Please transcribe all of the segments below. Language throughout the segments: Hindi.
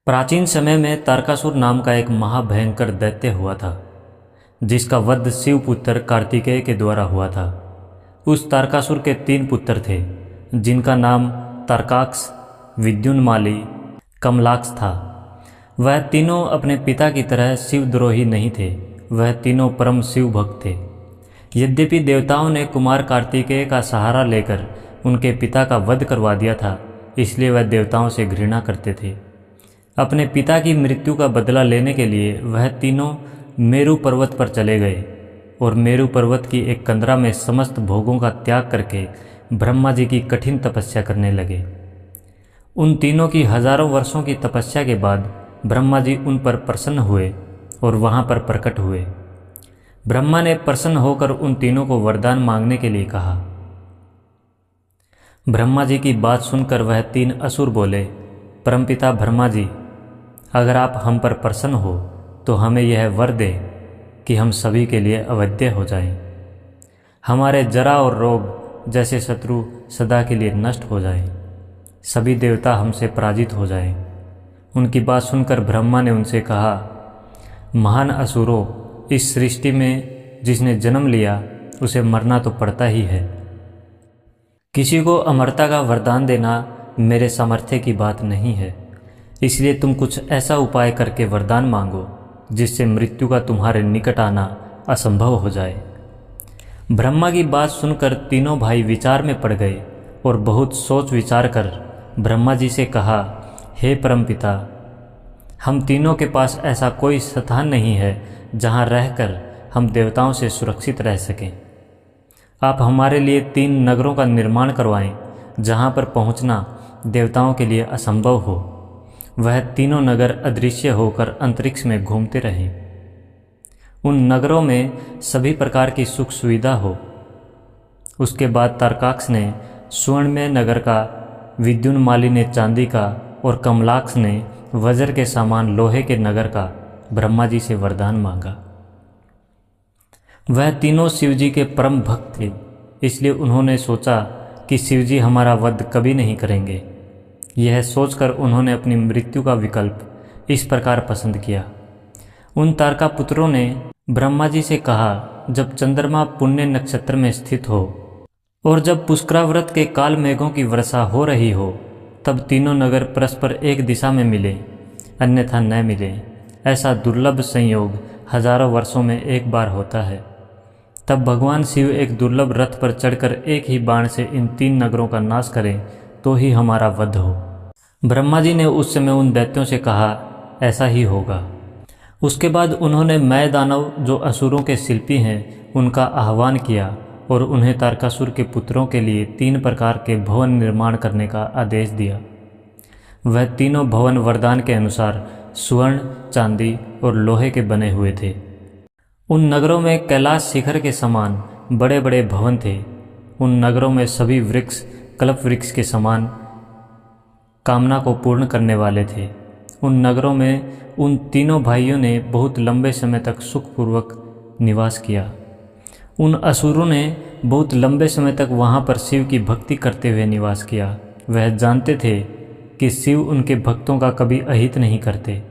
प्राचीन समय में तारकासुर नाम का एक महाभयंकर दैत्य हुआ था, जिसका वध शिवपुत्र कार्तिकेय के द्वारा हुआ था। उस तारकासुर के 3 पुत्र थे, जिनका नाम तारकाक्ष, विद्युन्माली, कमलाक्ष था। वह तीनों अपने पिता की तरह शिवद्रोही नहीं थे, वह तीनों परम शिव भक्त थे। यद्यपि देवताओं ने कुमार कार्तिकेय का सहारा लेकर उनके पिता का वध करवा दिया था, इसलिए वह देवताओं से घृणा करते थे। अपने पिता की मृत्यु का बदला लेने के लिए वह तीनों मेरु पर्वत पर चले गए और मेरु पर्वत की एक कंदरा में समस्त भोगों का त्याग करके ब्रह्मा जी की कठिन तपस्या करने लगे। उन तीनों की हजारों वर्षों की तपस्या के बाद ब्रह्मा जी उन पर प्रसन्न हुए और वहाँ पर प्रकट हुए। ब्रह्मा ने प्रसन्न होकर उन तीनों को वरदान मांगने के लिए कहा। ब्रह्मा जी की बात सुनकर वह 3 असुर बोले, परमपिता ब्रह्मा जी, अगर आप हम पर प्रसन्न हो तो हमें यह वर दें कि हम सभी के लिए अवध्य हो जाएं। हमारे जरा और रोग जैसे शत्रु सदा के लिए नष्ट हो जाएं। सभी देवता हमसे पराजित हो जाएं। उनकी बात सुनकर ब्रह्मा ने उनसे कहा, महान असुरों, इस सृष्टि में जिसने जन्म लिया उसे मरना तो पड़ता ही है। किसी को अमरता का वरदान देना मेरे सामर्थ्य की बात नहीं है, इसलिए तुम कुछ ऐसा उपाय करके वरदान मांगो जिससे मृत्यु का तुम्हारे निकट आना असंभव हो जाए। ब्रह्मा की बात सुनकर तीनों भाई विचार में पड़ गए और बहुत सोच विचार कर ब्रह्मा जी से कहा, हे परमपिता, हम तीनों के पास ऐसा कोई स्थान नहीं है जहाँ रहकर हम देवताओं से सुरक्षित रह सकें। आप हमारे लिए 3 नगरों का निर्माण करवाएं, जहाँ पर पहुँचना देवताओं के लिए असंभव हो। वह तीनों नगर अदृश्य होकर अंतरिक्ष में घूमते रहें। उन नगरों में सभी प्रकार की सुख सुविधा हो। उसके बाद तारकाक्ष ने स्वर्ण में नगर का, विद्युन्माली ने चांदी का और कमलाक्ष ने वज्र के समान लोहे के नगर का ब्रह्मा जी से वरदान मांगा। वह तीनों शिवजी के परम भक्त थे, इसलिए उन्होंने सोचा कि शिवजी हमारा वध कभी नहीं करेंगे। यह सोचकर उन्होंने अपनी मृत्यु का विकल्प इस प्रकार पसंद किया। उन तारका पुत्रों ने ब्रह्मा जी से कहा, जब चंद्रमा पुण्य नक्षत्र में स्थित हो और जब पुष्कराव्रत के काल मेघों की वर्षा हो रही हो, तब तीनों नगर परस्पर एक दिशा में मिले, अन्यथा न मिले। ऐसा दुर्लभ संयोग हजारों वर्षों में एक बार होता है। तब भगवान शिव एक दुर्लभ रथ पर चढ़कर एक ही बाण से इन 3 नगरों का नाश करें तो ही हमारा वध हो। ब्रह्मा जी ने उस समय उन दैत्यों से कहा, ऐसा ही होगा। उसके बाद उन्होंने मय दानव, जो असुरों के शिल्पी हैं, उनका आह्वान किया और उन्हें तारकासुर के पुत्रों के लिए 3 प्रकार के भवन निर्माण करने का आदेश दिया। वह तीनों भवन वरदान के अनुसार स्वर्ण, चांदी और लोहे के बने हुए थे। उन नगरों में कैलाश शिखर के समान बड़े बड़े भवन थे। उन नगरों में सभी वृक्ष कल्प वृक्ष के समान कामना को पूर्ण करने वाले थे। उन नगरों में उन तीनों भाइयों ने बहुत लंबे समय तक सुखपूर्वक निवास किया। उन असुरों ने बहुत लंबे समय तक वहाँ पर शिव की भक्ति करते हुए निवास किया। वह जानते थे कि शिव उनके भक्तों का कभी अहित नहीं करते,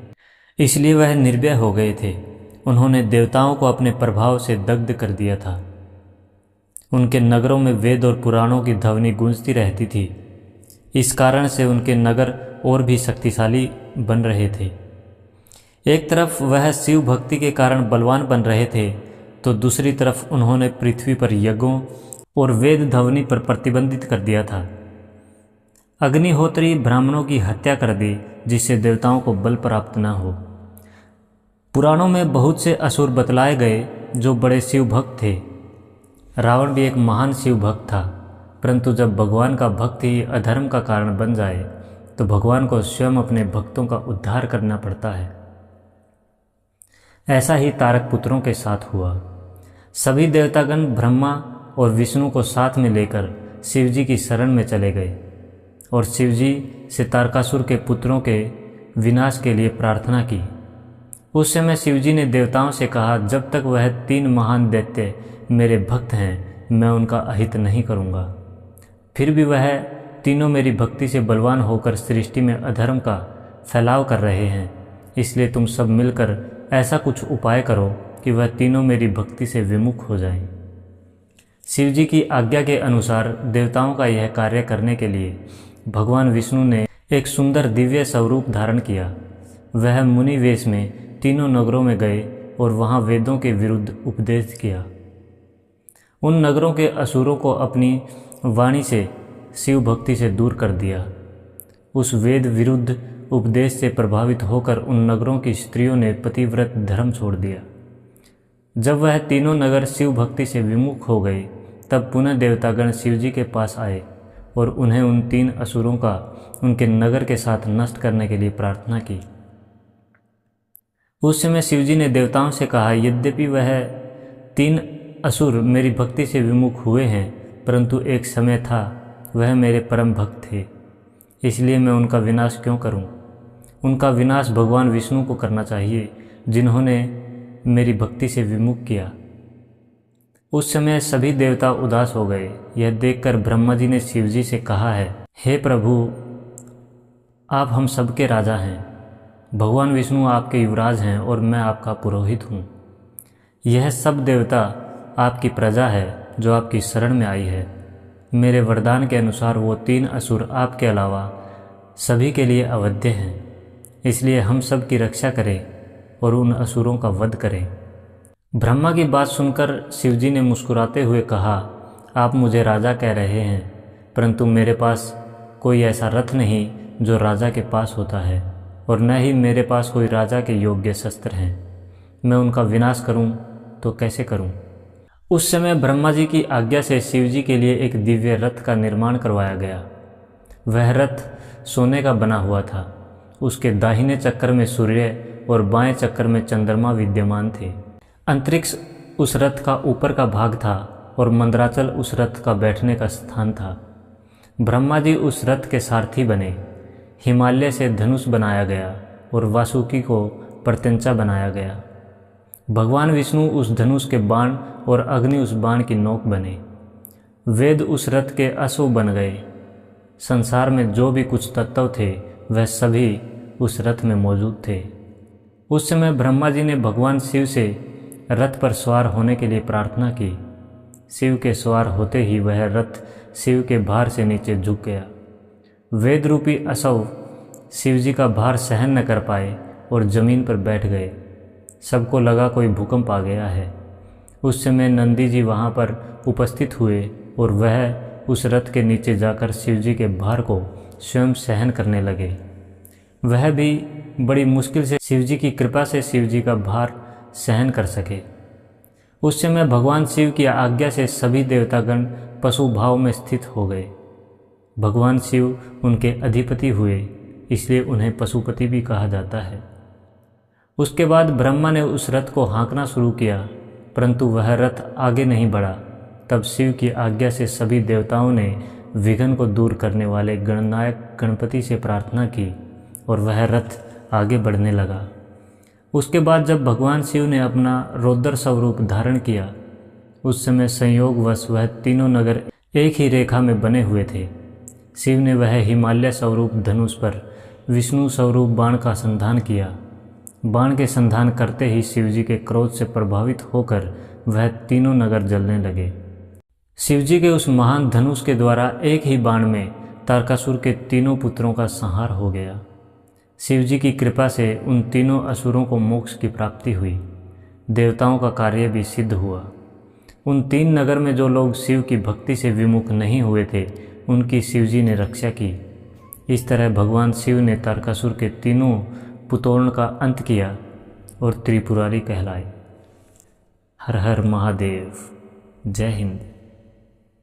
इसलिए वह निर्भय हो गए थे। उन्होंने देवताओं को अपने प्रभाव से दग्ध कर दिया था। उनके नगरों में वेद और पुराणों की ध्वनि गूंजती रहती थी। इस कारण से उनके नगर और भी शक्तिशाली बन रहे थे। एक तरफ वह शिव भक्ति के कारण बलवान बन रहे थे, तो दूसरी तरफ उन्होंने पृथ्वी पर यज्ञों और वेद ध्वनि पर प्रतिबंधित कर दिया था। अग्निहोत्री ब्राह्मणों की हत्या कर दी, जिससे देवताओं को बल प्राप्त न हो। पुराणों में बहुत से असुर बतलाए गए जो बड़े शिव भक्त थे। रावण भी एक महान शिव भक्त था, परंतु जब भगवान का भक्त ही अधर्म का कारण बन जाए तो भगवान को स्वयं अपने भक्तों का उद्धार करना पड़ता है। ऐसा ही तारक पुत्रों के साथ हुआ। सभी देवतागण ब्रह्मा और विष्णु को साथ में लेकर शिवजी की शरण में चले गए और शिवजी से तारकासुर के पुत्रों के विनाश के लिए प्रार्थना की। उस समय शिवजी ने देवताओं से कहा, जब तक वह 3 महान दैत्य मेरे भक्त हैं, मैं उनका अहित नहीं करूँगा। फिर भी वह तीनों मेरी भक्ति से बलवान होकर सृष्टि में अधर्म का फैलाव कर रहे हैं, इसलिए तुम सब मिलकर ऐसा कुछ उपाय करो कि वह तीनों मेरी भक्ति से विमुख हो जाएं। शिव जी की आज्ञा के अनुसार देवताओं का यह कार्य करने के लिए भगवान विष्णु ने एक सुंदर दिव्य स्वरूप धारण किया। वह मुनि वेश में तीनों नगरों में गए और वहाँ वेदों के विरुद्ध उपदेश किया। उन नगरों के असुरों को अपनी वाणी से शिव भक्ति से दूर कर दिया। उस वेद विरुद्ध उपदेश से प्रभावित होकर उन नगरों की स्त्रियों ने पतिव्रत धर्म छोड़ दिया। जब वह तीनों नगर शिव भक्ति से विमुख हो गए, तब पुनः देवतागण शिव जी के पास आए और उन्हें उन 3 असुरों का उनके नगर के साथ नष्ट करने के लिए प्रार्थना की। उस समय शिव जी ने देवताओं से कहा, यद्यपि वह 3 असुर मेरी भक्ति से विमुख हुए हैं, परंतु एक समय था वह मेरे परम भक्त थे, इसलिए मैं उनका विनाश क्यों करूं? उनका विनाश भगवान विष्णु को करना चाहिए, जिन्होंने मेरी भक्ति से विमुख किया। उस समय सभी देवता उदास हो गए। यह देखकर ब्रह्मा जी ने शिव जी से कहा है, हे प्रभु, आप हम सबके राजा हैं। भगवान विष्णु आपके युवराज हैं और मैं आपका पुरोहित हूँ। यह सब देवता आपकी प्रजा है जो आपकी शरण में आई है। मेरे वरदान के अनुसार वो 3 असुर आपके अलावा सभी के लिए अवध्य हैं, इसलिए हम सब की रक्षा करें और उन असुरों का वध करें। ब्रह्मा की बात सुनकर शिवजी ने मुस्कुराते हुए कहा, आप मुझे राजा कह रहे हैं, परंतु मेरे पास कोई ऐसा रथ नहीं जो राजा के पास होता है, और न ही मेरे पास कोई राजा के योग्य शस्त्र हैं। मैं उनका विनाश करूं तो कैसे करूं? उस समय ब्रह्मा जी की आज्ञा से शिव जी के लिए एक दिव्य रथ का निर्माण करवाया गया। वह रथ सोने का बना हुआ था। उसके दाहिने चक्कर में सूर्य और बाएं चक्कर में चंद्रमा विद्यमान थे। अंतरिक्ष उस रथ का ऊपर का भाग था और मंदराचल उस रथ का बैठने का स्थान था। ब्रह्मा जी उस रथ के सारथी बने। हिमालय से धनुष बनाया गया और वासुकी को प्रत्यंचा बनाया गया। भगवान विष्णु उस धनुष के बाण और अग्नि उस बाण की नोक बने। वेद उस रथ के अश्व बन गए। संसार में जो भी कुछ तत्व थे वह सभी उस रथ में मौजूद थे। उस समय ब्रह्मा जी ने भगवान शिव से रथ पर सवार होने के लिए प्रार्थना की। शिव के सवार होते ही वह रथ शिव के भार से नीचे झुक गया। वेद रूपी अश्व शिव जी का भार सहन न कर पाए और जमीन पर बैठ गए। सबको लगा कोई भूकंप आ गया है। उस समय नंदी जी वहाँ पर उपस्थित हुए और वह उस रथ के नीचे जाकर शिव जी के भार को स्वयं सहन करने लगे। वह भी बड़ी मुश्किल से शिव जी की कृपा से शिव जी का भार सहन कर सके। उस समय भगवान शिव की आज्ञा से सभी देवतागण पशु भाव में स्थित हो गए। भगवान शिव उनके अधिपति हुए, इसलिए उन्हें पशुपति भी कहा जाता है। उसके बाद ब्रह्मा ने उस रथ को हाँकना शुरू किया, परंतु वह रथ आगे नहीं बढ़ा। तब शिव की आज्ञा से सभी देवताओं ने विघ्न को दूर करने वाले गणनायक गणपति से प्रार्थना की और वह रथ आगे बढ़ने लगा। उसके बाद जब भगवान शिव ने अपना रौद्र स्वरूप धारण किया, उस समय संयोगवश वह तीनों नगर एक ही रेखा में बने हुए थे। शिव ने वह हिमालय स्वरूप धनुष पर विष्णु स्वरूप बाण का संधान किया। बाण के संधान करते ही शिव जी के क्रोध से प्रभावित होकर वह तीनों नगर जलने लगे। शिव जी के उस महान धनुष के द्वारा एक ही बाण में तारकासुर के तीनों पुत्रों का संहार हो गया। शिव जी की कृपा से उन तीनों असुरों को मोक्ष की प्राप्ति हुई। देवताओं का कार्य भी सिद्ध हुआ। उन 3 नगर में जो लोग शिव की भक्ति से विमुख नहीं हुए थे, उनकी शिव जी ने रक्षा की। इस तरह भगवान शिव ने तारकासुर के तीनों पुतोर्ण का अंत किया और त्रिपुरारी कहलाए। हर हर महादेव। जय हिंद।